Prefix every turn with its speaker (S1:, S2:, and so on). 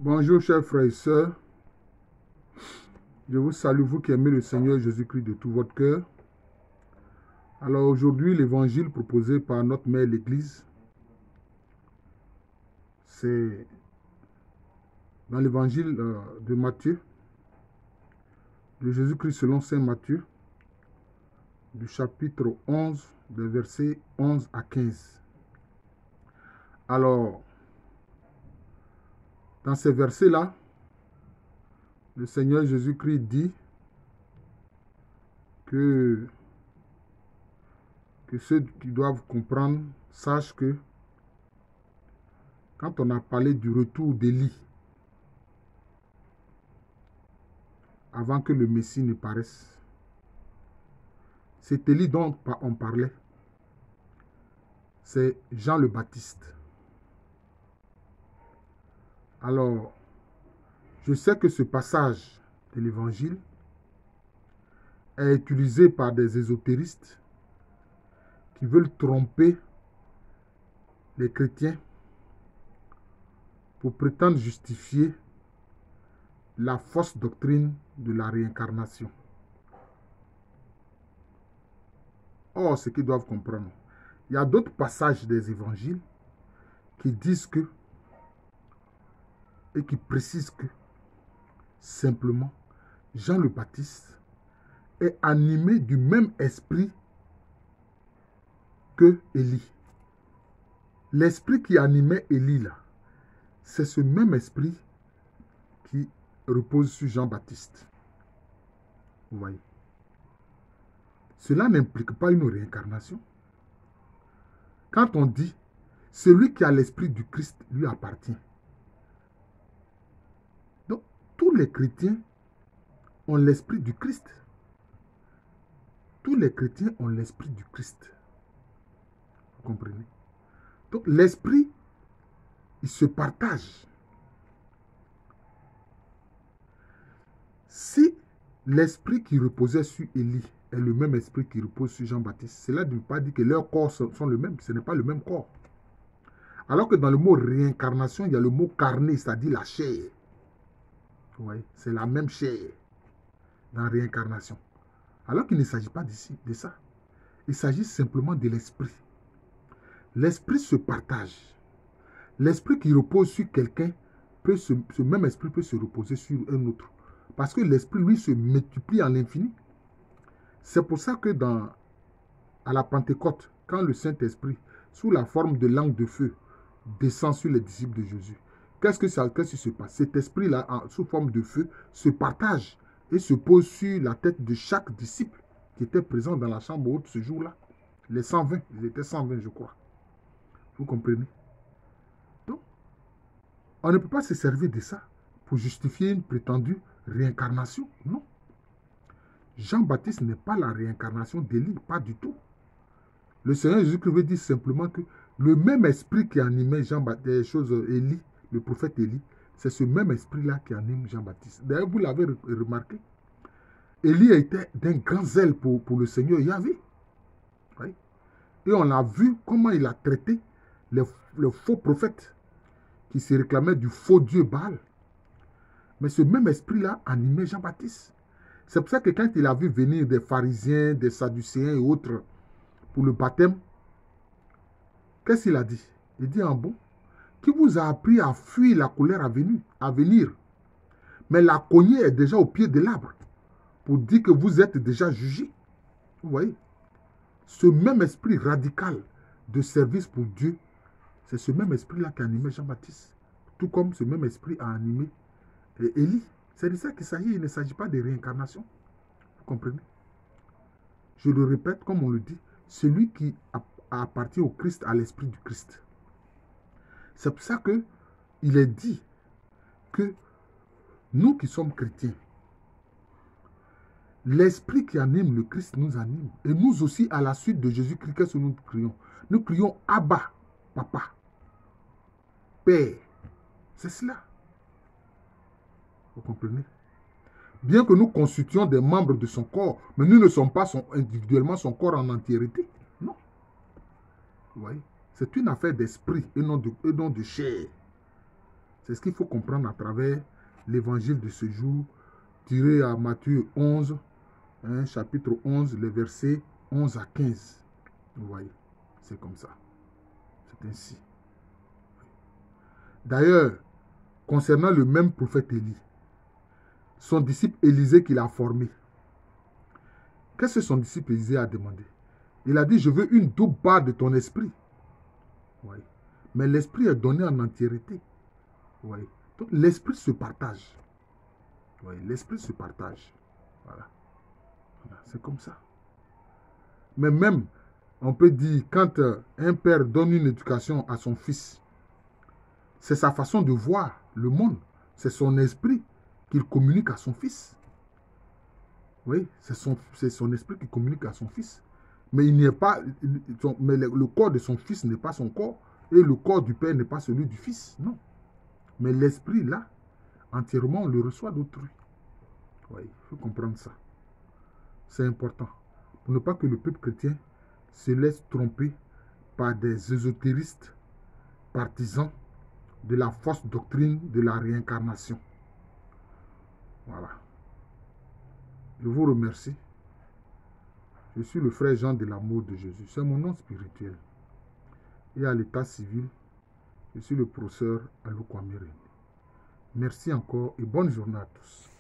S1: Bonjour chers frères et sœurs, je vous salue, vous qui aimez le Seigneur Jésus-Christ de tout votre cœur. Alors aujourd'hui, l'évangile proposé par notre mère l'Église, c'est dans l'évangile de Matthieu, de Jésus-Christ selon saint Matthieu, du chapitre 11, des versets 11 à 15. Alors, dans ces versets-là, le Seigneur Jésus-Christ dit que ceux qui doivent comprendre sachent que quand on a parlé du retour d'Élie, avant que le Messie ne paraisse, c'est Élie dont on parlait, c'est Jean le Baptiste. Alors, je sais que ce passage de l'Évangile est utilisé par des ésotéristes qui veulent tromper les chrétiens pour prétendre justifier la fausse doctrine de la réincarnation. Or, ce qu'ils doivent comprendre, il y a d'autres passages des évangiles qui disent que et qui précisent que simplement Jean le Baptiste est animé du même esprit que Élie. L'esprit qui animait Élie là, c'est ce même esprit qui repose sur Jean-Baptiste. Vous voyez. Cela n'implique pas une réincarnation. Quand on dit celui qui a l'esprit du Christ lui appartient. Donc, tous les chrétiens ont l'esprit du Christ. Tous les chrétiens ont l'esprit du Christ. Vous comprenez? Donc, l'esprit, il se partage. Si l'esprit qui reposait sur Élie est le même esprit qui repose sur Jean-Baptiste, cela ne veut pas dire que leurs corps sont le même. Ce n'est pas le même corps. Alors que dans le mot réincarnation, il y a le mot carné, c'est-à-dire la chair. Vous voyez, c'est la même chair dans réincarnation. Alors qu'il ne s'agit pas de ça. Il s'agit simplement de l'esprit. L'esprit se partage. L'esprit qui repose sur quelqu'un, ce même esprit peut se reposer sur un autre. Parce que l'esprit, lui, se multiplie à l'infini. C'est pour ça que à la Pentecôte, quand le Saint-Esprit, sous la forme de langue de feu, descend sur les disciples de Jésus, qu'est-ce qui se passe? Cet esprit-là, sous forme de feu, se partage et se pose sur la tête de chaque disciple qui était présent dans la chambre haute ce jour-là. Les 120, ils étaient 120, je crois. Vous comprenez? Donc, on ne peut pas se servir de ça pour justifier une prétendue réincarnation. Non. Jean-Baptiste n'est pas la réincarnation d'Élie, pas du tout. Le Seigneur Jésus-Christ veut dire simplement que le même esprit qui animait Élie, le prophète Élie, c'est ce même esprit-là qui anime Jean-Baptiste. D'ailleurs, vous l'avez remarqué, Élie était d'un grand zèle pour le Seigneur Yahvé. Oui. Et on a vu comment il a traité les faux prophètes qui se réclamaient du faux Dieu Baal. Mais ce même esprit-là animait Jean-Baptiste. C'est pour ça que quand il a vu venir des pharisiens, des sadducéens et autres pour le baptême, qu'est-ce qu'il a dit? Il dit en bon, qui vous a appris à fuir la colère à venir. Mais la cognée est déjà au pied de l'arbre pour dire que vous êtes déjà jugés. Vous voyez? Ce même esprit radical de service pour Dieu, c'est ce même esprit-là qui a animé Jean-Baptiste. Tout comme ce même esprit a animé Élie. C'est de ça qu'il s'agit. Il ne s'agit pas de réincarnation. Vous comprenez? Je le répète, comme on le dit, celui qui appartient au Christ a l'esprit du Christ. C'est pour ça qu'il est dit que nous qui sommes chrétiens, l'esprit qui anime le Christ nous anime. Et nous aussi, à la suite de Jésus-Christ, qu'est-ce que nous crions? Nous crions Abba, Papa, Père. C'est cela. Vous comprenez? Bien que nous constituions des membres de son corps, mais nous ne sommes pas individuellement son corps en entièreté. Non. Vous voyez? C'est une affaire d'esprit et non de chair. C'est ce qu'il faut comprendre à travers l'évangile de ce jour, tiré à Matthieu 11, hein, chapitre 11, les versets 11 à 15. Vous voyez, c'est comme ça. C'est ainsi. D'ailleurs, concernant le même prophète Élie, son disciple Élisée qu'il a formé, qu'est-ce que son disciple Élisée a demandé? Il a dit, je veux une double part de ton esprit. Oui. Mais l'esprit est donné en entièreté. Oui. Donc l'esprit se partage. Oui, l'esprit se partage. Voilà. Voilà. C'est comme ça. Mais même, on peut dire, quand un père donne une éducation à son fils, c'est sa façon de voir le monde. C'est son esprit qu'il communique à son fils. Oui, c'est son esprit qui communique à son fils. Mais il n'y a pas, mais le corps de son fils n'est pas son corps. Et le corps du père n'est pas celui du fils. Non. Mais l'esprit, là, entièrement, on le reçoit d'autrui. Oui, il faut comprendre ça. C'est important. Pour ne pas que le peuple chrétien se laisse tromper par des ésotéristes partisans de la fausse doctrine de la réincarnation. Voilà. Je vous remercie. Je suis le frère Jean de l'amour de Jésus. C'est mon nom spirituel. Et à l'état civil, je suis le professeur Alou Kwame René. Merci encore et bonne journée à tous.